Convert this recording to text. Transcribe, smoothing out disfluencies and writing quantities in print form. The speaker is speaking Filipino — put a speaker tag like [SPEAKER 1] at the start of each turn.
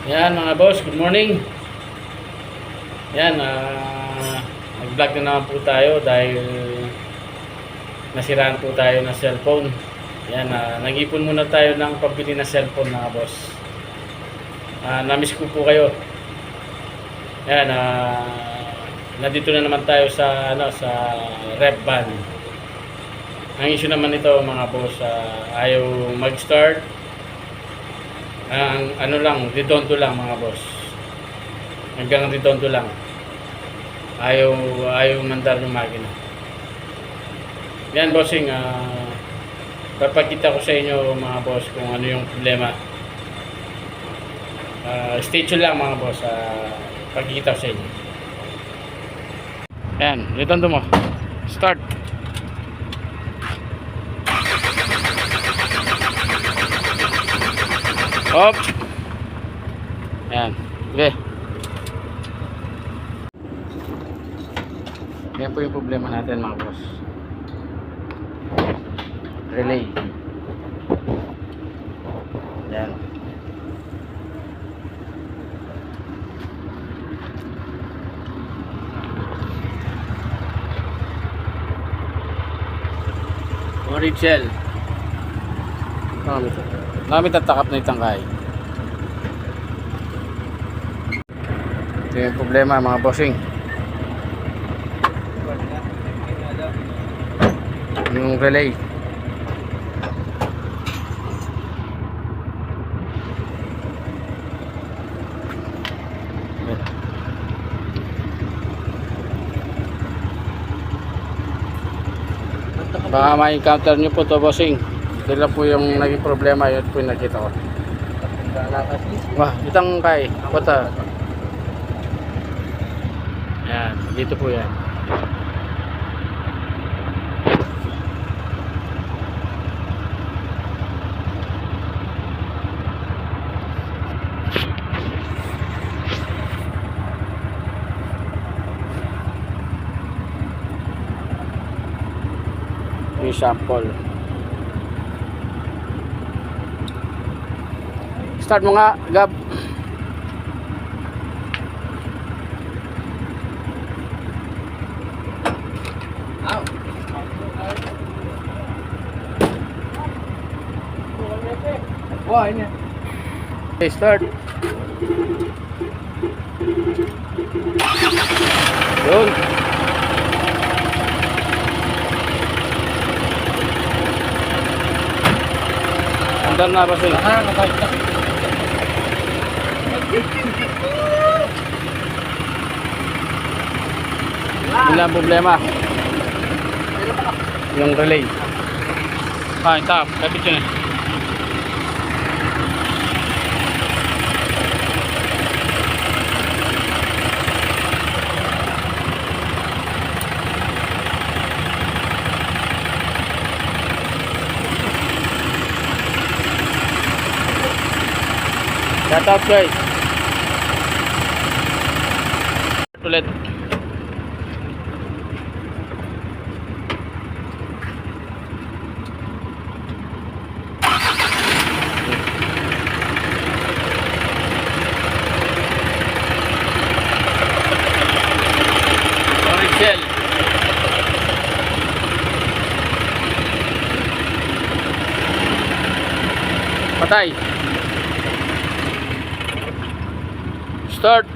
[SPEAKER 1] Yan mga boss, good morning. Yan, nag-vlog na naman po tayo dahil nasiraan po tayo ng cellphone. Yan, nag-ipon muna tayo ng pambili ng cellphone mga boss. Namiss ko po kayo. Yan, nandito na naman tayo sa sa rep van. Ang issue naman nito mga boss, ayaw mag-start. Ang redondo lang mga boss. Hanggang redondo lang. Ayaw mandar ng makina. Yan bossing, papakita ko sa inyo mga boss kung ano yung problema. Stay tuned lang mga boss, pagkikita ko sa inyo. Yan, redondo mo. Start. Hop. Yan. Okay. Yan po yung problema natin mga boss. Relay. Yan. Orange shell. Gamit at takap na itangkay. Ito yung problema mga bossing. Yung relay. Baka ma-encounter nyo po to bossing. Ito lang po yung naging problema. Yun po yung nakita ko. Wah, itang kay kota. Yan, dito po yan. Yung sample. Start mo nga, Gab. Okay, start. Yun. Andar na ba sila? Wala problema. Yung relay. Ito. Kapit yun eh. Shout out guys. Ulit. Orange shell. Patay. Start.